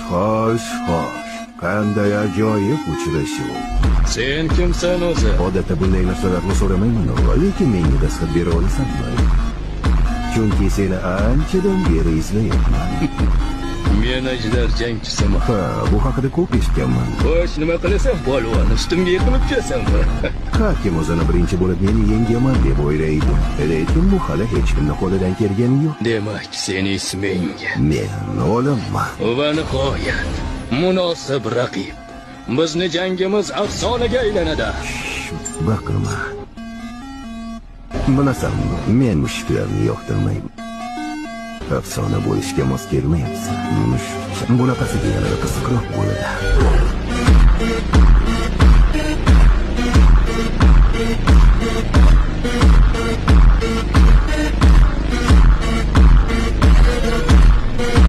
Xo'sh. Qanday ajoyib uchrashuv. Sen kimsan o'zi? Odatda bunday narsalarni so'ramayman, lekin menga dastxat bera olasanmi? Chunki seni anchadan beri izlayapman. Men ajdar jangchisiman. Ha, bu haqida ko'p eshitganman. Xo'sh, nima qilasan, polvon? Ustimga yiqilib kelasanmi? Har kim o'zini birinchi bo'lib meni yengaman deb o'ylaydi. Lekin bu hali hech kimning qo'lidan kelgani yo'q. Demak, seni isming. Men o'limman. Va nihoyat, munosib raqib. Bizni jangimiz afsonaga aylanadi. Baqirma. Bilasan, men mushuklarni yoqtirmayman. Afsona bo'lishga mos kelmayapsan. Bunaqasiga yanada qiziqroq bo'ladi.